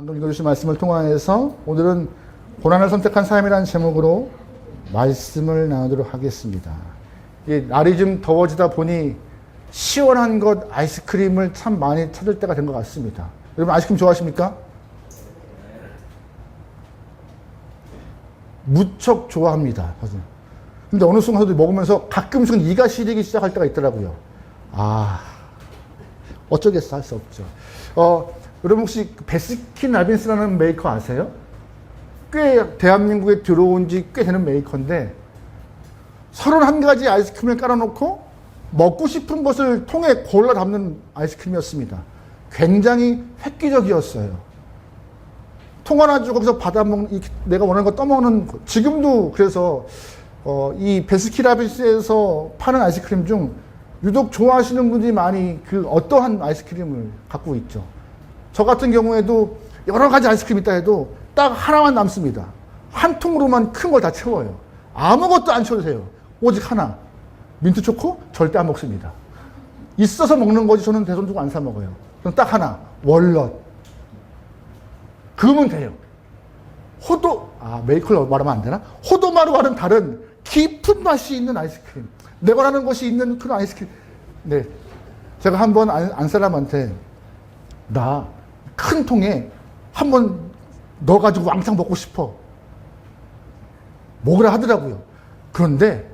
방금 읽어주신 말씀을 통하여서 오늘은 고난을 선택한 삶이라는 제목으로 말씀을 나누도록 하겠습니다. 날이 좀 더워지다 보니 시원한 것 아이스크림을 참 많이 찾을 때가 된 것 같습니다. 여러분 아이스크림 좋아하십니까? 무척 좋아합니다. 근데 어느 순간에도 먹으면서 가끔씩은 이가 시리기 시작할 때가 있더라고요. 어쩌겠어, 할 수 없죠. 여러분 혹시 베스킨 라빈스라는 메이커 아세요? 꽤 대한민국에 들어온 지 꽤 되는 메이커인데 31가지 아이스크림을 깔아놓고 먹고 싶은 것을 통에 골라 담는 아이스크림이었습니다. 굉장히 획기적이었어요. 통 하나 주고 거기서 받아먹는, 내가 원하는 거 떠먹는, 지금도 그래서 이 베스킨라빈스에서 파는 아이스크림 중 유독 좋아하시는 분들이 많이 그 어떠한 아이스크림을 갖고 있죠. 저 같은 경우에도 여러 가지 아이스크림이 있다 해도 딱 하나만 남습니다. 한 통으로만 큰 걸 다 채워요. 아무것도 안 채워주세요. 오직 하나. 민트 초코? 절대 안 먹습니다. 있어서 먹는 거지 저는 내 돈 주고 안 사 먹어요. 그럼 딱 하나. 월넛. 그거면 돼요. 메이커를 말하면 안 되나? 호도마루와는 다른 깊은 맛이 있는 아이스크림. 내 원하는 것이 있는 그런 아이스크림. 네. 제가 한번 안 사람한테 나 큰 통에 한번 넣어가지고 왕창 먹고 싶어. 먹으라 하더라고요. 그런데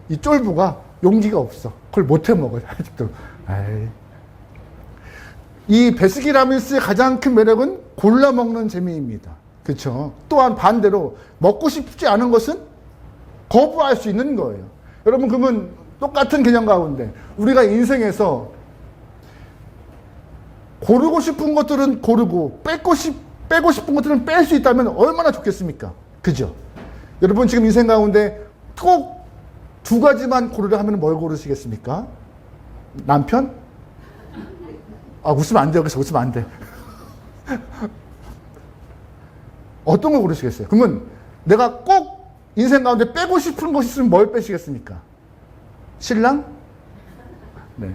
이 쫄부가 용기가 없어. 그걸 못해 먹어요. 아직도. 이 베스킨라빈스의 가장 큰 매력은 골라 먹는 재미입니다. 그렇죠? 또한 반대로 먹고 싶지 않은 것은 거부할 수 있는 거예요. 여러분 그러면 똑같은 개념 가운데 우리가 인생에서 고르고 싶은 것들은 고르고 빼고 싶은 것들은 뺄 수 있다면 얼마나 좋겠습니까? 그죠? 여러분 지금 인생 가운데 꼭 두 가지만 고르려 하면 뭘 고르시겠습니까? 남편? 웃으면 안 돼요. 그래서 웃으면 안 돼. 어떤 걸 고르시겠어요? 그러면 내가 꼭 인생 가운데 빼고 싶은 것이 있으면 뭘 빼시겠습니까? 신랑? 네.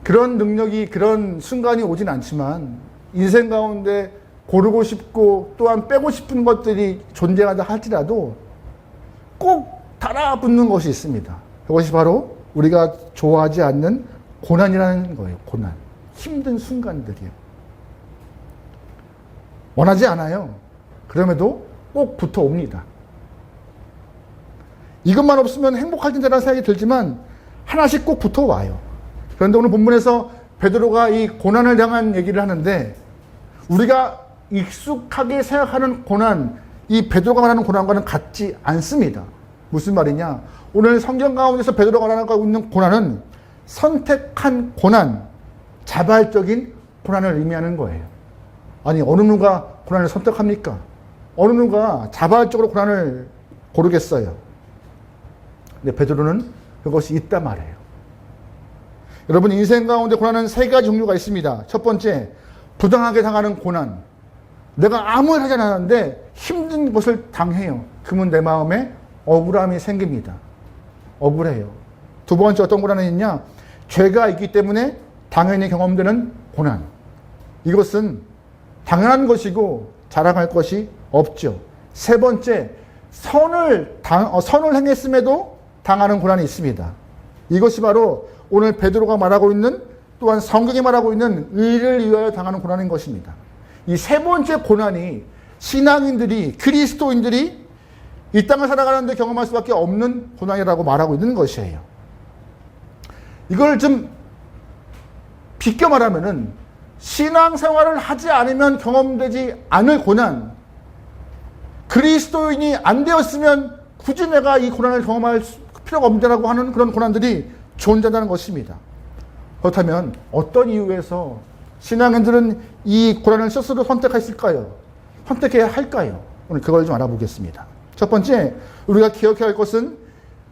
그런 능력이, 그런 순간이 오진 않지만 인생 가운데 고르고 싶고 또한 빼고 싶은 것들이 존재하다 할지라도 꼭 달아붙는 것이 있습니다. 그것이 바로 우리가 좋아하지 않는 고난이라는 거예요. 고난. 힘든 순간들이에요. 원하지 않아요. 그럼에도 꼭 붙어옵니다. 이것만 없으면 행복할 텐데라는 생각이 들지만 하나씩 꼭 붙어와요. 그런데 오늘 본문에서 베드로가 이 고난을 향한 얘기를 하는데 우리가 익숙하게 생각하는 고난, 이 베드로가 말하는 고난과는 같지 않습니다. 무슨 말이냐? 오늘 성경 가운데서 베드로가 말하고 있는 고난은 선택한 고난, 자발적인 고난을 의미하는 거예요. 아니 어느 누가 고난을 선택합니까? 어느 누가 자발적으로 고난을 고르겠어요? 근데 베드로는 그것이 있단 말이에요. 여러분 인생 가운데 고난은 세 가지 종류가 있습니다. 첫 번째, 부당하게 당하는 고난. 내가 아무 일 하지 않았는데 힘든 것을 당해요. 그러면 내 마음에 억울함이 생깁니다. 억울해요. 두 번째 어떤 고난이 있냐? 죄가 있기 때문에 당연히 경험되는 고난. 이것은 당연한 것이고 자랑할 것이 없죠. 세 번째, 선을 행했음에도 당하는 고난이 있습니다. 이것이 바로 오늘 베드로가 말하고 있는 또한 성경이 말하고 있는 의를 위하여 당하는 고난인 것입니다. 이 세 번째 고난이 신앙인들이, 그리스도인들이 이 땅을 살아가는데 경험할 수밖에 없는 고난이라고 말하고 있는 것이에요. 이걸 좀 비껴 말하면은 신앙생활을 하지 않으면 경험되지 않을 고난, 그리스도인이 안 되었으면 굳이 내가 이 고난을 경험할 필요가 없다라고 하는 그런 고난들이 존재한다는 것입니다. 그렇다면 어떤 이유에서 신앙인들은 이 고난을 스스로 선택했을까요? 선택해야 할까요? 오늘 그걸 좀 알아보겠습니다. 첫 번째, 우리가 기억해야 할 것은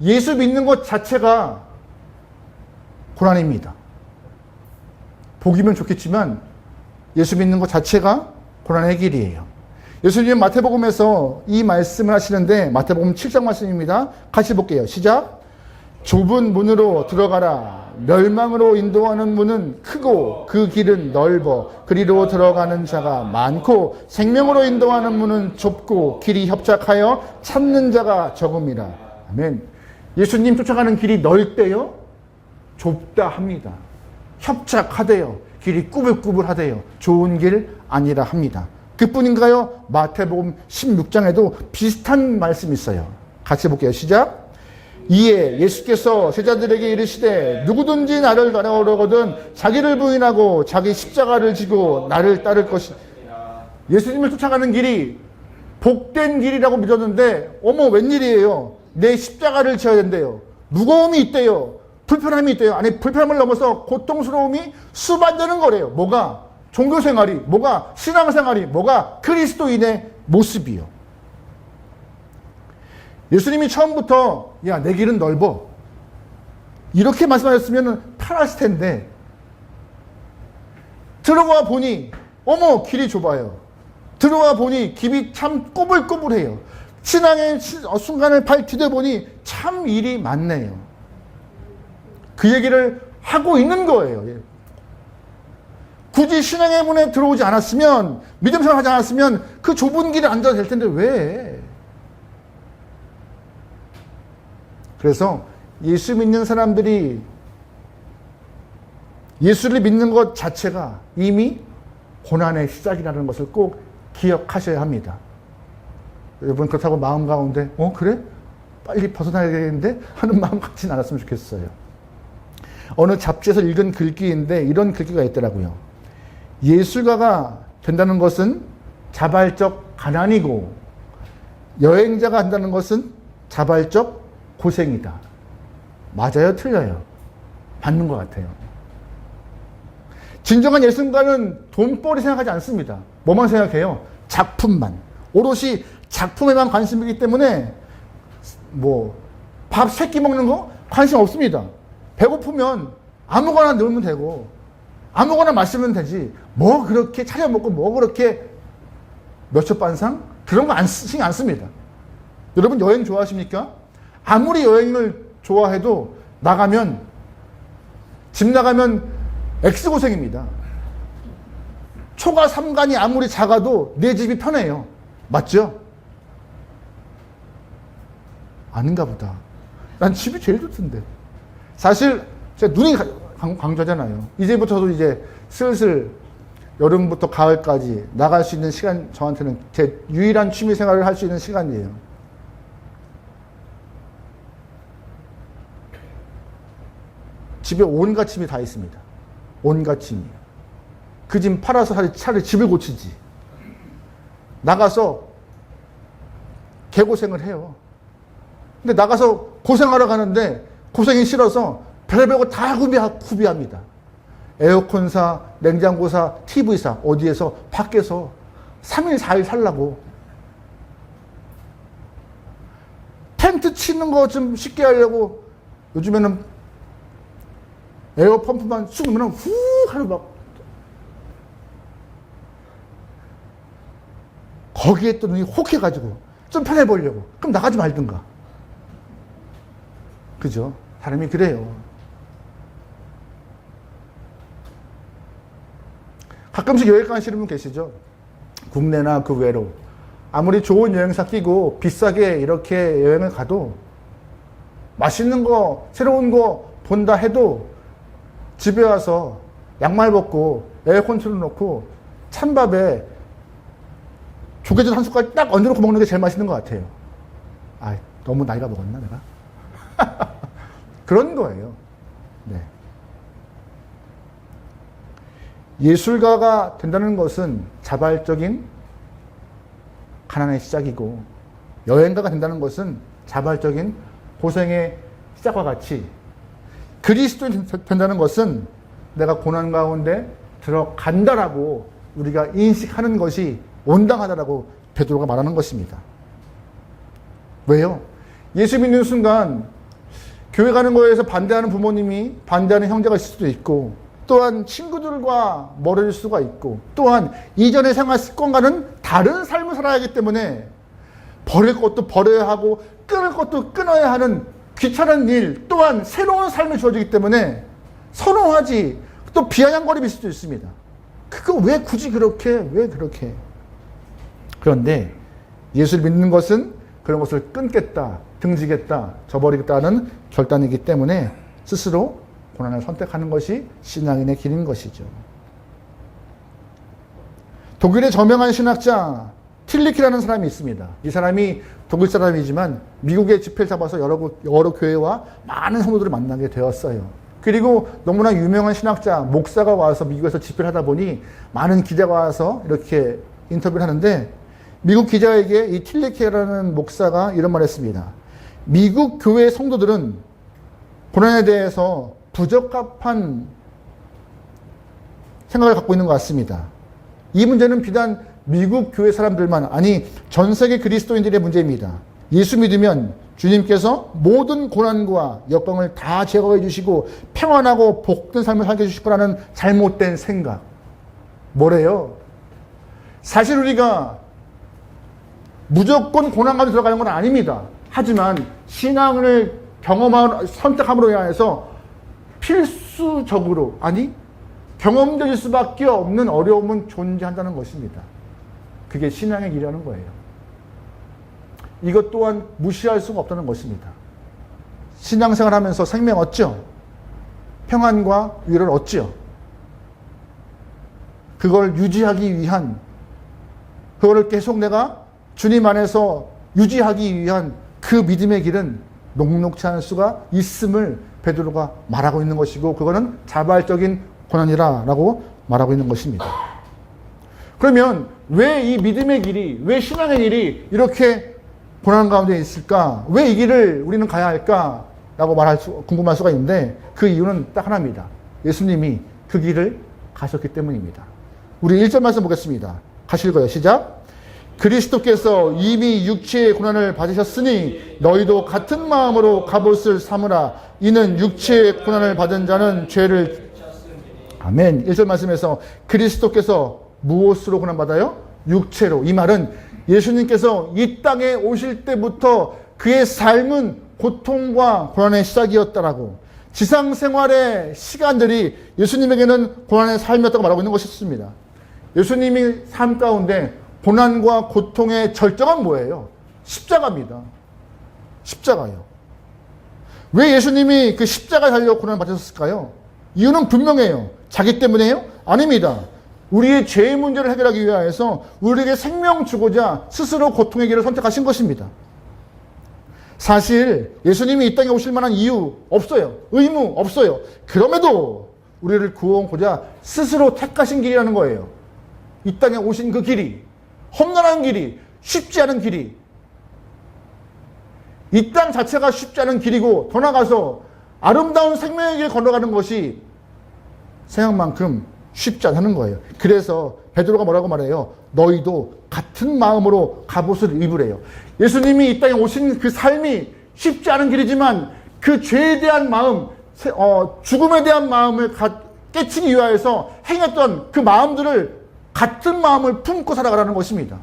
예수 믿는 것 자체가 고난입니다. 복이면 좋겠지만 예수 믿는 것 자체가 고난의 길이에요. 예수님은 마태복음에서 이 말씀을 하시는데 마태복음 7장 말씀입니다. 같이 볼게요. 시작. 좁은 문으로 들어가라. 멸망으로 인도하는 문은 크고 그 길은 넓어 그리로 들어가는 자가 많고 생명으로 인도하는 문은 좁고 길이 협착하여 찾는 자가 적음이라. 아멘. 예수님 쫓아가는 길이 넓대요, 좁다 합니다. 협착하대요, 길이 꾸불꾸불하대요, 좋은 길 아니라 합니다. 그뿐인가요? 마태복음 16장에도 비슷한 말씀이 있어요. 같이 볼게요. 시작. 이에 예수께서 제자들에게 이르시되 누구든지 나를 따르거든 자기를 부인하고 자기 십자가를 지고 나를 따를 것이. 예수님을 쫓아가는 길이 복된 길이라고 믿었는데 어머 웬일이에요. 내 십자가를 지어야 된대요. 무거움이 있대요. 불편함이 있대요. 아니 불편함을 넘어서 고통스러움이 수반되는 거래요. 뭐가? 종교생활이, 뭐가? 신앙생활이, 뭐가? 그리스도인의 모습이요. 예수님이 처음부터 야, 내 길은 넓어 이렇게 말씀하셨으면 편했을 텐데 들어와 보니 어머 길이 좁아요. 들어와 보니 길이 참 꼬불꼬불해요. 신앙의 순간을 발 디뎌보니 참 일이 많네요. 그 얘기를 하고 있는 거예요. 굳이 신앙의 문에 들어오지 않았으면, 믿음 생활하지 않았으면 그 좁은 길에 앉아도 될 텐데 왜? 그래서 예수 믿는 사람들이 예수를 믿는 것 자체가 이미 고난의 시작이라는 것을 꼭 기억하셔야 합니다. 여러분 그렇다고 마음 가운데 그래? 빨리 벗어나야 되겠는데? 하는 마음 갖지는 않았으면 좋겠어요. 어느 잡지에서 읽은 글귀인데 이런 글귀가 있더라고요. 예술가가 된다는 것은 자발적 가난이고 여행자가 한다는 것은 자발적 고생이다. 맞아요? 틀려요? 맞는 것 같아요. 진정한 예술가는 돈벌이 생각하지 않습니다. 뭐만 생각해요? 작품만. 오롯이 작품에만 관심이기 때문에 밥 3끼 먹는 거 관심 없습니다. 배고프면 아무거나 넣으면 되고 아무거나 마시면 되지 뭐 그렇게 차려 먹고 뭐 그렇게 몇첩 반상 그런 거 신경 안 씁니다. 여러분 여행 좋아하십니까? 아무리 여행을 좋아해도 집 나가면 X고생입니다. 초가 3간이 아무리 작아도 내 집이 편해요. 맞죠? 아닌가 보다. 난 집이 제일 좋던데. 사실 제가 눈이 강조하잖아요. 이제부터도 이제 슬슬 여름부터 가을까지 나갈 수 있는 시간, 저한테는 제 유일한 취미 생활을 할 수 있는 시간이에요. 집에 온갖 짐이 다 있습니다. 온갖 짐이. 그 짐 팔아서 차라리 집을 고치지. 나가서 개고생을 해요. 근데 나가서 고생하러 가는데 고생이 싫어서 별의별 거 다 구비합니다. 에어컨사, 냉장고사, TV사, 어디에서 밖에서 3일, 4일 살라고. 텐트 치는 거 좀 쉽게 하려고 요즘에는 에어 펌프만 쑥 넣으면 후 하루 막 거기에 또 눈이 혹해가지고 좀 편해 보려고. 그럼 나가지 말든가. 그죠? 사람이 그래요. 가끔씩 여행 가시는 분 계시죠? 국내나 그 외로. 아무리 좋은 여행사 끼고 비싸게 이렇게 여행을 가도 맛있는 거, 새로운 거 본다 해도 집에 와서 양말 벗고 에어컨 틀어놓고 찬밥에 조개젓 한 숟갈 딱 얹어놓고 먹는 게 제일 맛있는 것 같아요. 아, 너무 나이가 먹었나 내가? 그런 거예요. 네. 예술가가 된다는 것은 자발적인 가난의 시작이고 여행가가 된다는 것은 자발적인 고생의 시작과 같이 그리스도인이 된다는 것은 내가 고난 가운데 들어간다라고 우리가 인식하는 것이 온당하다라고 베드로가 말하는 것입니다. 왜요? 예수 믿는 순간 교회 가는 거에 대해서 반대하는 부모님이, 반대하는 형제가 있을 수도 있고, 또한 친구들과 멀어질 수가 있고, 또한 이전의 생활 습관과는 다른 삶을 살아야 하기 때문에 버릴 것도 버려야 하고 끊을 것도 끊어야 하는 귀찮은 일, 또한 새로운 삶이 주어지기 때문에 선호하지. 또 비아냥거림일 수도 있습니다. 그거 왜 굳이 그렇게, 왜 그렇게. 그런데 예수를 믿는 것은 그런 것을 끊겠다, 등지겠다, 저버리겠다는 결단이기 때문에 스스로 고난을 선택하는 것이 신앙인의 길인 것이죠. 독일의 저명한 신학자 틸리키라는 사람이 있습니다. 이 사람이 독일 사람이지만 미국의 집회를 잡아서 여러 교회와 많은 성도들을 만나게 되었어요. 그리고 너무나 유명한 신학자, 목사가 와서 미국에서 집회를 하다 보니 많은 기자가 와서 이렇게 인터뷰를 하는데 미국 기자에게 이 틸리키라는 목사가 이런 말을 했습니다. 미국 교회 성도들은 고난에 대해서 부적합한 생각을 갖고 있는 것 같습니다. 이 문제는 비단 미국 교회 사람들만, 아니 전 세계 그리스도인들의 문제입니다. 예수 믿으면 주님께서 모든 고난과 역경을 다 제거해 주시고 평안하고 복된 삶을 살게 해주실 거라는 잘못된 생각. 뭐래요? 사실 우리가 무조건 고난 가운데 들어가는 건 아닙니다. 하지만 신앙을 선택함으로 인해서 필수적으로, 아니 경험될 수밖에 없는 어려움은 존재한다는 것입니다. 그게 신앙의 길이라는 거예요. 이것 또한 무시할 수가 없다는 것입니다. 신앙생활 하면서 생명 얻죠. 평안과 위로를 얻죠. 그걸 유지하기 위한, 그거를 계속 내가 주님 안에서 유지하기 위한 그 믿음의 길은 녹록지 않을 수가 있음을 베드로가 말하고 있는 것이고, 그거는 자발적인 고난이라고 말하고 있는 것입니다. 그러면 왜 이 믿음의 길이, 왜 신앙의 길이 이렇게 고난 가운데 있을까? 왜 이 길을 우리는 가야 할까? 라고 궁금할 수가 있는데 그 이유는 딱 하나입니다. 예수님이 그 길을 가셨기 때문입니다. 우리 1절 말씀 보겠습니다. 같이 읽어요. 시작. 그리스도께서 이미 육체의 고난을 받으셨으니 너희도 같은 마음으로 갑옷을 삼으라. 이는 육체의 고난을 받은 자는 죄를 아멘. 1절 말씀에서 그리스도께서 무엇으로 고난받아요? 육체로. 이 말은 예수님께서 이 땅에 오실 때부터 그의 삶은 고통과 고난의 시작이었다라고, 지상생활의 시간들이 예수님에게는 고난의 삶이었다고 말하고 있는 것이었습니다. 예수님이 삶 가운데 고난과 고통의 절정은 뭐예요? 십자가입니다. 십자가요. 왜 예수님이 그 십자가에 달려 고난을 받으셨을까요? 이유는 분명해요. 자기 때문에요? 아닙니다. 우리의 죄의 문제를 해결하기 위해서 우리에게 생명 주고자 스스로 고통의 길을 선택하신 것입니다. 사실 예수님이 이 땅에 오실 만한 이유 없어요. 의무 없어요. 그럼에도 우리를 구원하고자 스스로 택하신 길이라는 거예요. 이 땅에 오신 그 길이, 험난한 길이, 쉽지 않은 길이, 이 땅 자체가 쉽지 않은 길이고, 더 나아가서 아름다운 생명의 길 걸어가는 것이 생각만큼 쉽지 않다는 거예요. 그래서 베드로가 뭐라고 말해요? 너희도 같은 마음으로 갑옷을 입으래요. 예수님이 이 땅에 오신 그 삶이 쉽지 않은 길이지만 그 죄에 대한 마음, 죽음에 대한 마음을 깨치기 위하여서 행했던 그 마음들을 같은 마음을 품고 살아가라는 것입니다.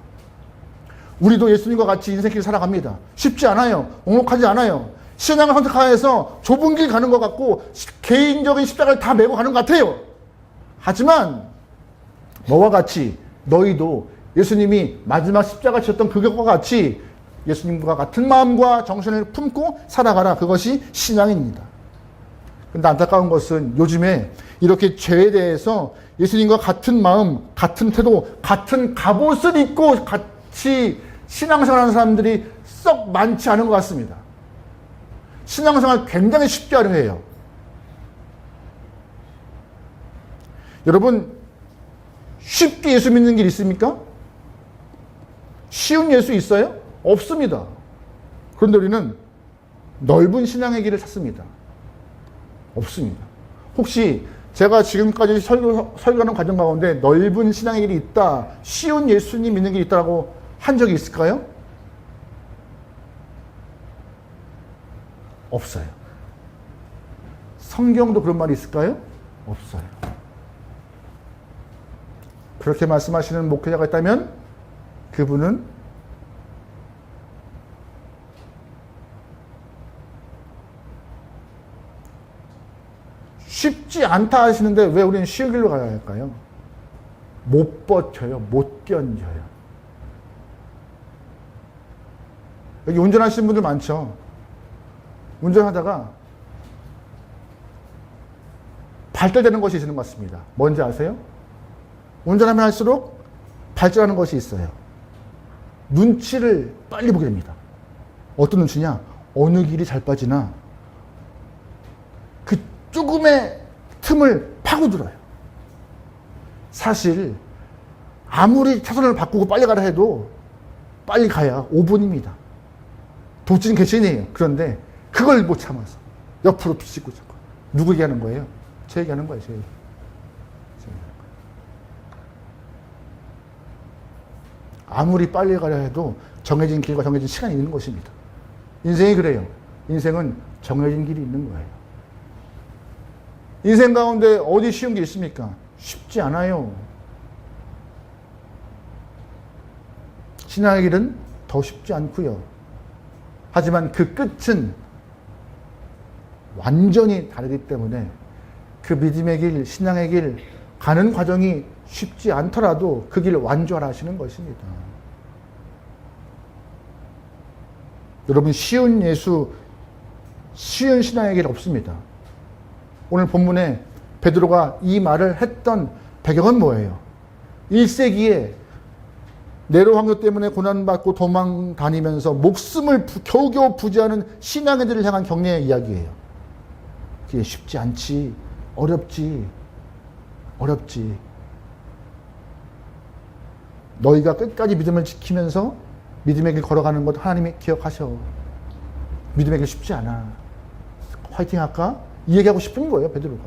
우리도 예수님과 같이 인생길 살아갑니다. 쉽지 않아요. 넉넉하지 않아요. 신앙을 선택하여서 좁은 길 가는 것 같고 개인적인 십자가를 다 메고 가는 것 같아요. 하지만 너와 같이 너희도 예수님이 마지막 십자가 지셨던 그것과 같이 예수님과 같은 마음과 정신을 품고 살아가라. 그것이 신앙입니다. 근데 안타까운 것은 요즘에 이렇게 죄에 대해서 예수님과 같은 마음, 같은 태도, 같은 갑옷을 입고 같이 신앙생활하는 사람들이 썩 많지 않은 것 같습니다. 신앙생활 굉장히 쉽게 하려 해요. 여러분, 쉽게 예수 믿는 길 있습니까? 쉬운 예수 있어요? 없습니다. 그런데 우리는 넓은 신앙의 길을 찾습니다. 없습니다. 혹시 제가 지금까지 설교하는 과정 가운데 넓은 신앙의 길이 있다, 쉬운 예수님 믿는 길이 있다고 한 적이 있을까요? 없어요. 성경도 그런 말이 있을까요? 없어요. 그렇게 말씀하시는 목회자가 있다면 그분은 쉽지 않다 하시는데 왜 우리는 쉬운 길로 가야 할까요? 못 버텨요. 못 견뎌요. 여기 운전하시는 분들 많죠? 운전하다가 발달되는 것이 있는 것 같습니다. 뭔지 아세요? 운전하면 할수록 발전하는 것이 있어요. 눈치를 빨리 보게 됩니다. 어떤 눈치냐? 어느 길이 잘 빠지나 그 조금의 틈을 파고들어요. 사실 아무리 차선을 바꾸고 빨리 가라 해도 빨리 가야 5분입니다. 도찐 개신이에요. 그런데 그걸 못 참아서 옆으로 비집고 자꾸. 누구 얘기하는 거예요? 제 얘기하는 거예요. 제 얘기. 아무리 빨리 가려 해도 정해진 길과 정해진 시간이 있는 것입니다. 인생이 그래요. 인생은 정해진 길이 있는 거예요. 인생 가운데 어디 쉬운 게 있습니까? 쉽지 않아요. 신앙의 길은 더 쉽지 않고요. 하지만 그 끝은 완전히 다르기 때문에 그 믿음의 길, 신앙의 길 가는 과정이 쉽지 않더라도 그 길 완주하시는 것입니다. 여러분 쉬운 예수, 쉬운 신앙의 길 없습니다. 오늘 본문에 베드로가 이 말을 했던 배경은 뭐예요? 1세기에 네로 황제 때문에 고난받고 도망 다니면서 목숨을 겨우겨우 부지하는 신앙인들을 향한 격려의 이야기예요. 그게 쉽지 않지. 어렵지. 너희가 끝까지 믿음을 지키면서 믿음의 길 걸어가는 것 하나님이 기억하셔. 믿음의 길 쉽지 않아. 화이팅 할까? 이 얘기하고 싶은 거예요, 베드로가.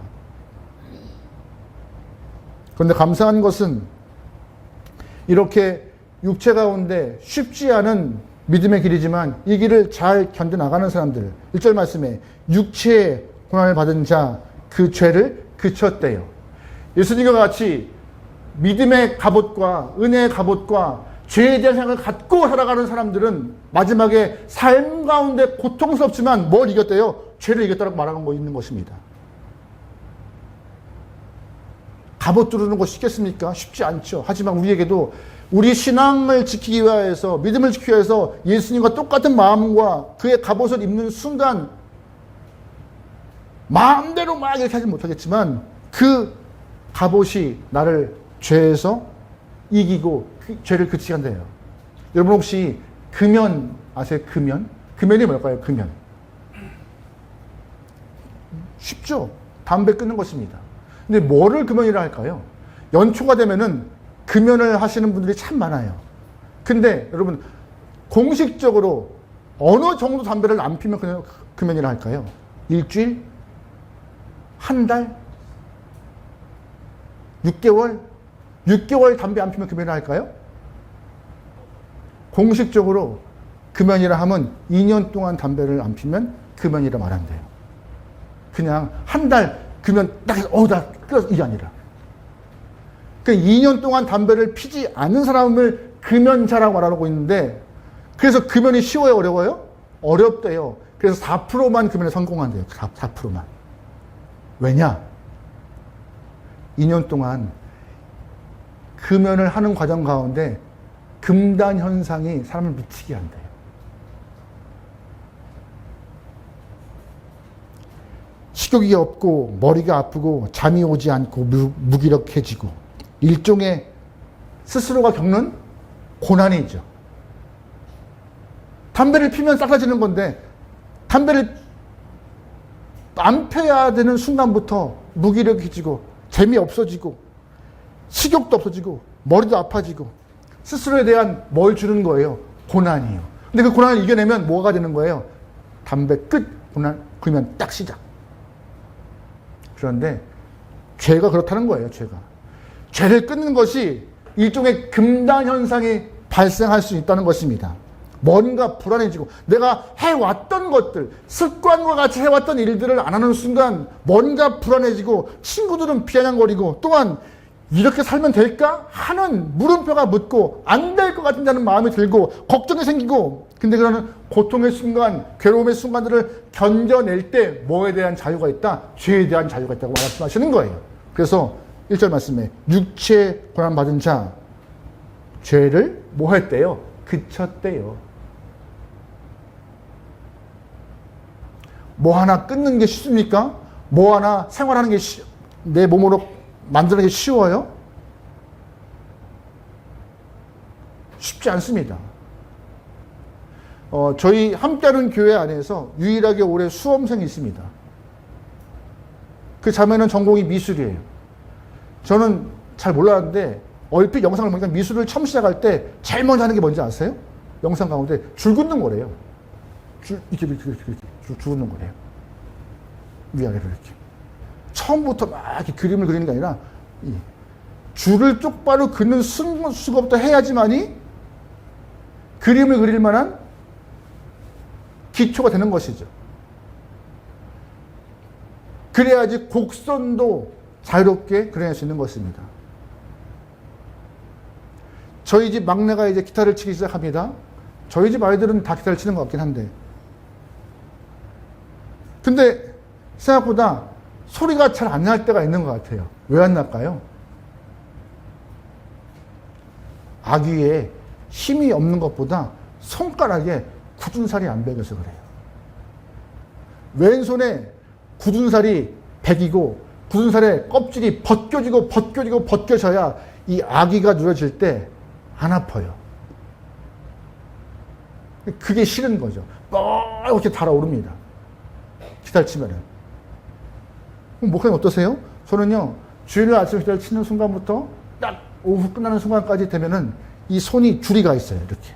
그런데 감사한 것은 이렇게 육체 가운데 쉽지 않은 믿음의 길이지만 이 길을 잘 견뎌나가는 사람들, 1절 말씀에 육체의 고난을 받은 자 그 죄를 그쳤대요. 예수님과 같이 믿음의 갑옷과 은혜의 갑옷과 죄에 대한 생각을 갖고 살아가는 사람들은 마지막에 삶 가운데 고통스럽지만 뭘 이겼대요? 죄를 이겼다고 말하는 거 있는 것입니다. 갑옷 두르는 거 쉽겠습니까? 쉽지 않죠. 하지만 우리에게도 우리 신앙을 지키기 위해서, 믿음을 지키기 위해서 예수님과 똑같은 마음과 그의 갑옷을 입는 순간 마음대로 막 이렇게 하지 못하겠지만 그 갑옷이 나를 죄에서 이기고 죄를 그치게 한대요. 여러분 혹시 금연 아세요? 금연? 금연이 뭘까요? 금연. 쉽죠? 담배 끊는 것입니다. 근데 뭐를 금연이라 할까요? 연초가 되면은 금연을 하시는 분들이 참 많아요. 근데 여러분 공식적으로 어느 정도 담배를 안 피면 금연이라 할까요? 일주일? 한 달? 6개월? 6개월 담배 안 피면 금연이라 할까요? 공식적으로 금연이라 하면 2년 동안 담배를 안 피면 금연이라 말한대요. 그냥 한 달 금연 딱 해서 나 끊었어 이게 아니라. 그 2년 동안 담배를 피지 않는 사람을 금연자라고 말하고 있는데 그래서 금연이 쉬워요? 어려워요? 어렵대요. 그래서 4%만 금연에 성공한대요. 4%만. 왜냐? 2년 동안 금연을 하는 과정 가운데 금단 현상이 사람을 미치게 한대요. 식욕이 없고 머리가 아프고 잠이 오지 않고 무기력해지고 일종의 스스로가 겪는 고난이죠. 담배를 피면 싹라지는 건데 담배를 안 펴야 되는 순간부터 무기력해지고 재미 없어지고 식욕도 없어지고 머리도 아파지고 스스로에 대한 뭘 주는 거예요? 고난이에요. 근데 그 고난을 이겨내면 뭐가 되는 거예요? 담배 끝, 고난, 그러면 딱 시작. 그런데 죄가 그렇다는 거예요. 죄를 끊는 것이 일종의 금단 현상이 발생할 수 있다는 것입니다. 뭔가 불안해지고 내가 해왔던 것들, 습관과 같이 해왔던 일들을 안 하는 순간 뭔가 불안해지고 친구들은 비아냥거리고 또한 이렇게 살면 될까 하는 물음표가 묻고 안 될 것 같다는 마음이 들고 걱정이 생기고 근데 그런 고통의 순간, 괴로움의 순간들을 견뎌낼 때 뭐에 대한 자유가 있다? 죄에 대한 자유가 있다고 말씀하시는 거예요. 그래서 1절 말씀에 육체 고난받은 자, 죄를 뭐 했대요? 그쳤대요. 뭐 하나 끊는 게 쉽습니까? 뭐 하나 생활하는 게 내 몸으로 만드는 게 쉬워요? 쉽지 않습니다. 저희 함께하는 교회 안에서 유일하게 올해 수험생이 있습니다. 그 자매는 전공이 미술이에요. 저는 잘 몰랐는데 얼핏 영상을 보니까 미술을 처음 시작할 때 제일 먼저 하는 게 뭔지 아세요? 영상 가운데 줄 긋는 거래요. 이렇게 줄 긋는 거래요. 위아래로 이렇게. 처음부터 막 이렇게 그림을 그리는 게 아니라 줄을 똑바로 긋는 수고부터 해야지만이 그림을 그릴 만한 기초가 되는 것이죠. 그래야지 곡선도 자유롭게 그려낼 수 있는 것입니다. 저희 집 막내가 이제 기타를 치기 시작합니다. 저희 집 아이들은 다 기타를 치는 것 같긴 한데. 근데 생각보다 소리가 잘 안 날 때가 있는 것 같아요. 왜 안 날까요? 아귀에 힘이 없는 것보다 손가락에 굳은 살이 안 배겨서 그래요. 왼손에 굳은 살이 배기고 굳은 살에 껍질이 벗겨져야 이 아귀가 누러질 때 안 아파요. 그게 싫은 거죠. 이렇게 달아오릅니다. 기타를 치면은. 목사님 어떠세요? 저는요, 주일날 아침 기타를 치는 순간부터 딱 오후 끝나는 순간까지 되면은 이 손이 줄이 가 있어요. 이렇게.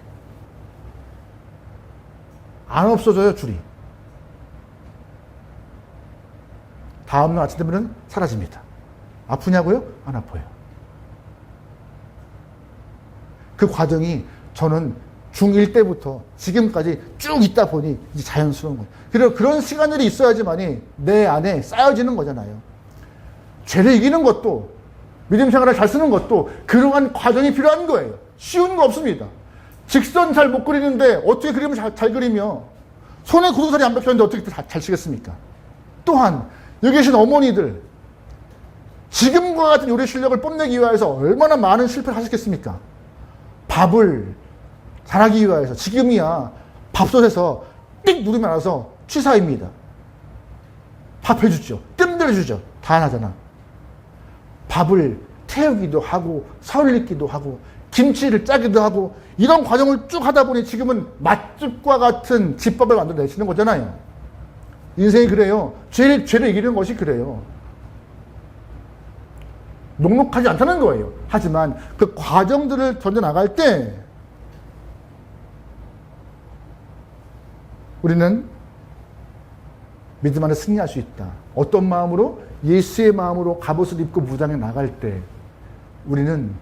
안 없어져요, 줄이. 다음날 아침 되면은 사라집니다. 아프냐고요? 안 아파요. 그 과정이 저는 중1 때부터 지금까지 쭉 있다 보니 이제 자연스러운 거예요. 그리고 그런 시간들이 있어야지만이 내 안에 쌓여지는 거잖아요. 죄를 이기는 것도, 믿음 생활을 잘 쓰는 것도 그러한 과정이 필요한 거예요. 쉬운 거 없습니다. 직선 잘 못 그리는데 어떻게 그림을 잘 그리며 손에 굳은 살이 안 박혔는데 어떻게 잘 치겠습니까? 또한 여기 계신 어머니들, 지금과 같은 요리 실력을 뽐내기 위해서 얼마나 많은 실패를 하셨겠습니까? 밥을 잘하기 위해서 지금이야 밥솥에서 띡 누르면 알아서 취사입니다. 밥 해주죠. 뜸들여주죠. 다 하나잖아. 밥을 태우기도 하고 설리기도 하고 김치를 짜기도 하고 이런 과정을 쭉 하다 보니 지금은 맛집과 같은 집밥을 만들어내시는 거잖아요. 인생이 그래요. 죄를 이기는 것이 그래요. 녹록하지 않다는 거예요. 하지만 그 과정들을 견뎌나갈 때 우리는 믿음 안에 승리할 수 있다. 어떤 마음으로? 예수의 마음으로 갑옷을 입고 무장해 나갈 때 우리는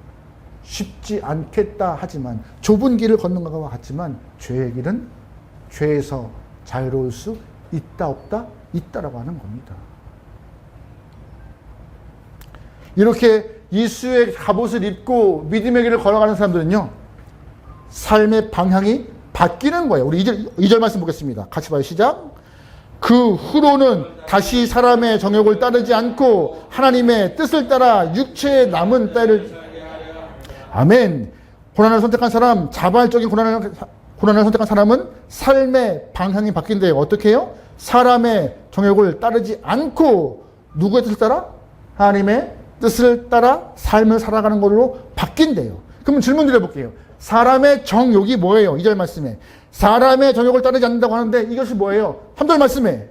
쉽지 않겠다 하지만 좁은 길을 걷는 것과 같지만 죄의 길은 죄에서 자유로울 수 있다 없다? 있다라고 하는 겁니다. 이렇게 예수의 갑옷을 입고 믿음의 길을 걸어가는 사람들은요, 삶의 방향이 바뀌는 거예요. 우리 2절 말씀 보겠습니다. 같이 봐요. 시작. 그 후로는 다시 사람의 정욕을 따르지 않고 하나님의 뜻을 따라 육체의 남은 때를. 아멘. 고난을 선택한 사람, 자발적인 고난을 선택한 사람은 삶의 방향이 바뀐대요. 어떻게 해요? 사람의 정욕을 따르지 않고 누구의 뜻을 따라? 하나님의 뜻을 따라 삶을 살아가는 걸로 바뀐대요. 그럼 질문 드려볼게요. 사람의 정욕이 뭐예요? 2절 말씀에. 사람의 정욕을 따르지 않는다고 하는데 이것이 뭐예요? 3절 말씀에.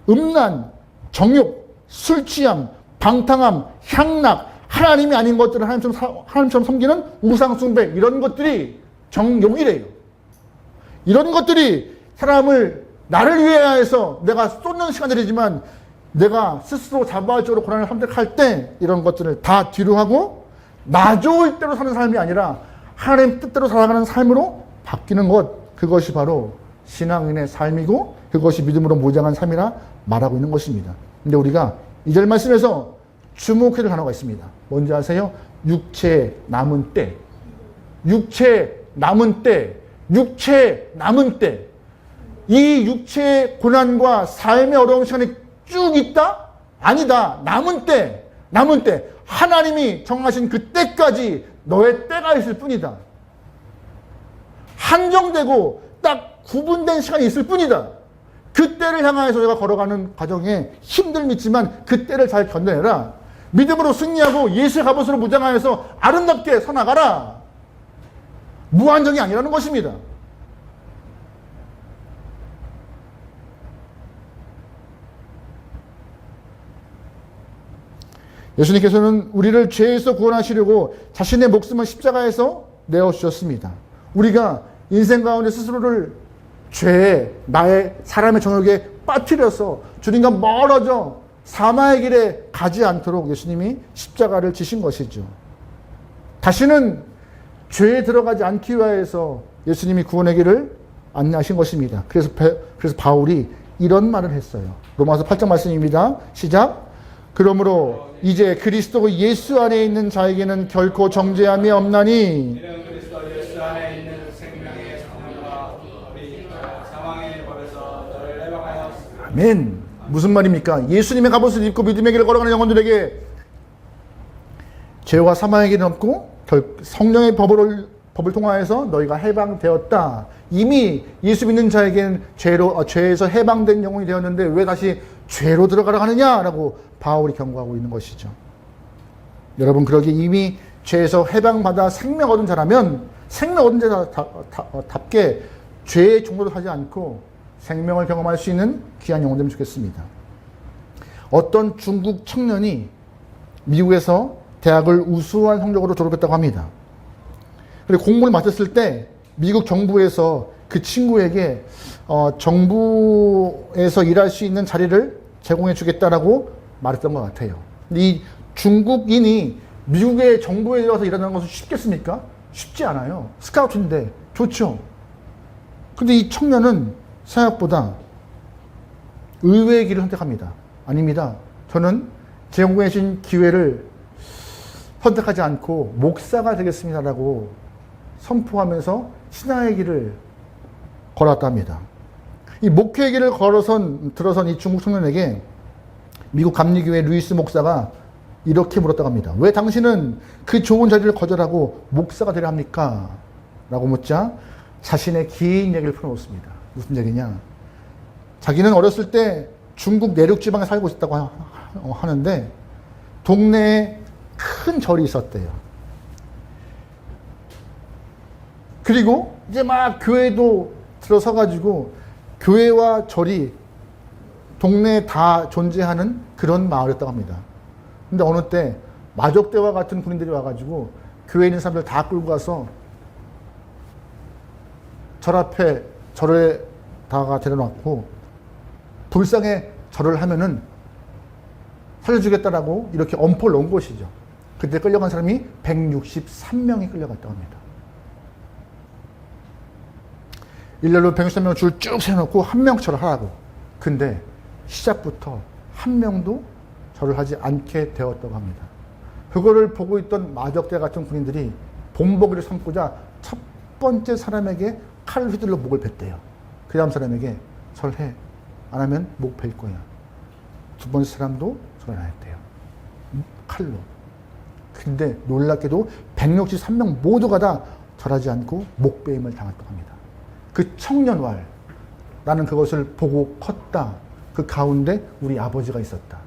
음란, 정욕, 술취함, 방탕함, 향락, 하나님이 아닌 것들을 하나님처럼 섬기는 우상숭배, 이런 것들이 정욕이래요. 이런 것들이 사람을 나를 위해서 내가 쏟는 시간들이지만 내가 스스로 자발적으로 고난을 선택할 때 이런 것들을 다 뒤로 하고 나 좋을 대로 사는 삶이 아니라 하나님 뜻대로 살아가는 삶으로 바뀌는 것, 그것이 바로 신앙인의 삶이고 그것이 믿음으로 무장한 삶이라 말하고 있는 것입니다. 근데 우리가 2절 말씀에서 주목해야 될 단어가 있습니다. 뭔지 아세요? 육체 남은 때. 육체 남은 때. 육체 남은 때, 이 육체의 고난과 삶의 어려운 시간이 쭉 있다? 아니다. 남은 때, 하나님이 정하신 그 때까지 너의 때가 있을 뿐이다. 한정되고 딱 구분된 시간이 있을 뿐이다. 그 때를 향하여서 내가 걸어가는 과정에 힘듦이 있지만 그 때를 잘 견뎌내라. 믿음으로 승리하고 예수의 갑옷으로 무장하여서 아름답게 서나가라. 무한정이 아니라는 것입니다. 예수님께서는 우리를 죄에서 구원하시려고 자신의 목숨을 십자가에서 내어주셨습니다. 우리가 인생 가운데 스스로를 죄에, 나의 사람의 정욕에 빠뜨려서 주님과 멀어져 사마의 길에 가지 않도록 예수님이 십자가를 지신 것이죠. 다시는 죄에 들어가지 않기 위하여서 예수님이 구원의 길을 안내하신 것입니다. 그래서 바울이 이런 말을 했어요. 로마서 8장 말씀입니다. 시작. 그러므로 이제 그리스도 예수 안에 있는 자에게는 결코 정죄함이 없나니 이는 그리스도 예수 안에 있는 생명의 성령과 우리 사망의 법에서 너를 해방하였으니. 아멘. 무슨 말입니까? 예수님의 갑옷을 입고 믿음의 길을 걸어가는 영혼들에게 죄와 사망의 길은 없고 성령의 법을 통하여서 너희가 해방되었다. 이미 예수 믿는 자에게는 죄에서 해방된 영혼이 되었는데 왜 다시 죄로 들어가려 하느냐라고 바울이 경고하고 있는 것이죠. 여러분, 그러기에 이미 죄에서 해방받아 생명 얻은 자라면 생명 얻은 자답게 죄의 종로를 하지 않고 생명을 경험할 수 있는 귀한 영혼 되면 좋겠습니다. 어떤 중국 청년이 미국에서 대학을 우수한 성적으로 졸업했다고 합니다. 그리고 공부를 마쳤을 때 미국 정부에서 그 친구에게 정부에서 일할 수 있는 자리를 제공해 주겠다라고 말했던 것 같아요. 이 중국인이 미국의 정부에 들어가서 일하는 것은 쉽겠습니까? 쉽지 않아요. 스카우트인데 좋죠. 근데 이 청년은 생각보다 의외의 길을 선택합니다. 아닙니다. 저는 제공해 주신 기회를 선택하지 않고 목사가 되겠습니다라고 선포하면서 신앙의 길을 걸어왔답니다. 이 목회의 길을 들어선 이 중국 청년에게 미국 감리교회 루이스 목사가 이렇게 물었다고 합니다. 왜 당신은 그 좋은 자리를 거절하고 목사가 되려 합니까? 라고 묻자 자신의 긴 얘기를 풀어놓습니다. 무슨 얘기냐? 자기는 어렸을 때 중국 내륙 지방에 살고 있었다고 하는데 동네에 큰 절이 있었대요. 그리고 이제 막 교회도 들어서가지고 교회와 절이 동네에 다 존재하는 그런 마을이었다고 합니다. 근데 어느 때 마족대와 같은 군인들이 와가지고 교회에 있는 사람들 다 끌고 가서 절 앞에 절에다가 데려놓고 불쌍히 절을 하면은 살려주겠다라고 이렇게 엄포를 놓은 것이죠. 그때 끌려간 사람이 163명이 끌려갔다고 합니다. 일렬로 163명을 줄 쭉 세워놓고 한 명 절을 하라고. 근데 시작부터 한 명도 절을 하지 않게 되었다고 합니다. 그거를 보고 있던 마적대 같은 군인들이 본보기를 삼고자 첫 번째 사람에게 칼을 휘둘러 목을 뱉대요. 그 다음 사람에게 절해. 안 하면 목 벨 거야. 두 번째 사람도 절을 안 했대요. 칼로. 근데 놀랍게도 163명 모두가 다 절하지 않고 목베임을 당했다고 합니다. 그 청년왈, 나는 그것을 보고 컸다. 그 가운데 우리 아버지가 있었다.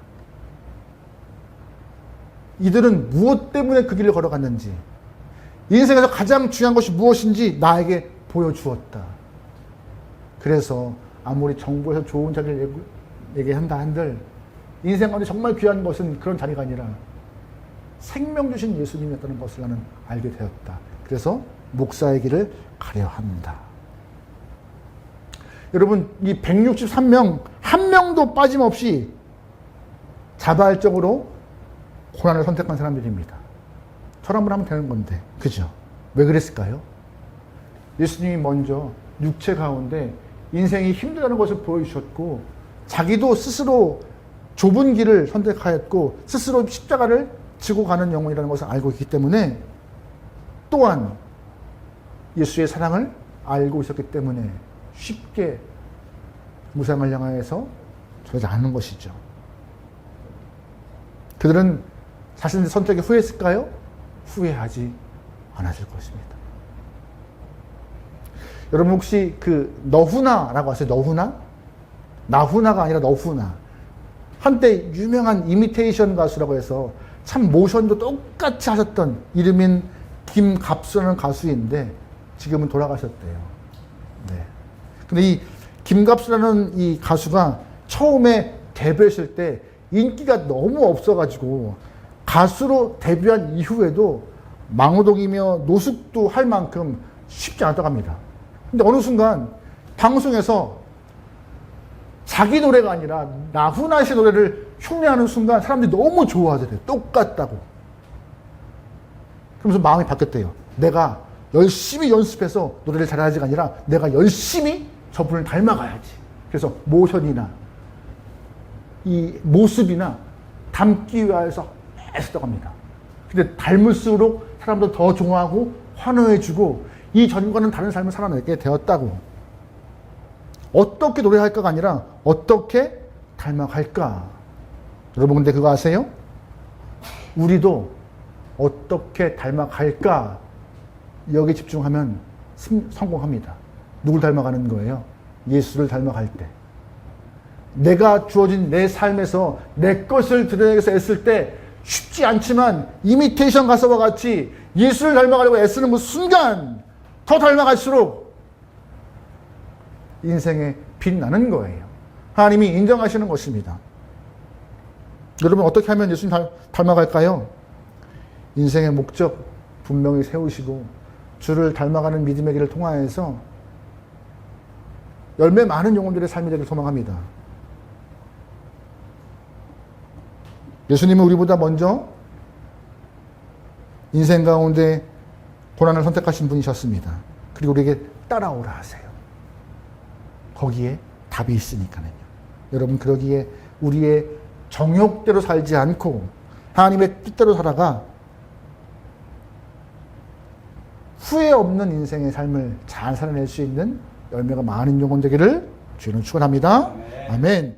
이들은 무엇 때문에 그 길을 걸어갔는지, 인생에서 가장 중요한 것이 무엇인지 나에게 보여주었다. 그래서 아무리 정부에서 좋은 자리를 얘기한다 한들 인생 가운데 정말 귀한 것은 그런 자리가 아니라 생명 주신 예수님이었다는 것을 나는 알게 되었다. 그래서 목사의 길을 가려 한다. 여러분, 이 163명 한 명도 빠짐없이 자발적으로 고난을 선택한 사람들입니다. 저랑 하면 되는 건데, 그죠? 왜 그랬을까요? 예수님이 먼저 육체 가운데 인생이 힘들다는 것을 보여주셨고, 자기도 스스로 좁은 길을 선택하였고 스스로 십자가를 지고 가는 영혼이라는 것을 알고 있기 때문에, 또한 예수의 사랑을 알고 있었기 때문에 쉽게 무상을 향하여서 저러지 않는 것이죠. 그들은 자신의 선택에 후회했을까요? 후회하지 않았을 것입니다. 여러분 혹시 그 너후나라고 아세요? 너후나? 나후나가 아니라 너후나. 한때 유명한 이미테이션 가수라고 해서 참 모션도 똑같이 하셨던 이름인 김갑수라는 가수인데 지금은 돌아가셨대요. 네. 근데 이 김갑수라는 이 가수가 처음에 데뷔했을 때 인기가 너무 없어가지고 가수로 데뷔한 이후에도 망호동이며 노숙도 할 만큼 쉽지 않았다고 합니다. 근데 어느 순간 방송에서 자기 노래가 아니라 나훈아 씨 노래를 흉내하는 순간 사람들이 너무 좋아하더래요. 똑같다고. 그러면서 마음이 바뀌었대요. 내가 열심히 연습해서 노래를 잘하지가 아니라 내가 열심히 저분을 닮아가야지. 그래서 모션이나 이 모습이나 닮기 위해서 애쓰다고 합니다. 근데 닮을수록 사람도 더 좋아하고 환호해주고 이 전과는 다른 삶을 살아내게 되었다고. 어떻게 노래할까가 아니라 어떻게 닮아갈까. 여러분 근데 그거 아세요? 우리도 어떻게 닮아갈까 여기 집중하면 성공합니다. 누굴 닮아가는 거예요? 예수를 닮아갈 때. 내가 주어진 내 삶에서 내 것을 드러내기 위해서 애쓸 때 쉽지 않지만 이미테이션 가서와 같이 예수를 닮아가려고 애쓰는 그 순간 더 닮아갈수록 인생에 빛나는 거예요. 하나님이 인정하시는 것입니다. 여러분 어떻게 하면 예수님 닮아갈까요? 인생의 목적 분명히 세우시고 주를 닮아가는 믿음의 길을 통하여서 열매 많은 영혼들의 삶이 되기를 소망합니다. 예수님은 우리보다 먼저 인생 가운데 고난을 선택하신 분이셨습니다. 그리고 우리에게 따라오라 하세요. 거기에 답이 있으니까요. 여러분 그러기에 우리의 정욕대로 살지 않고 하나님의 뜻대로 살아가 후회 없는 인생의 삶을 잘 살아낼 수 있는 열매가 많은 영혼 되기를 주는 축원합니다. 아멘.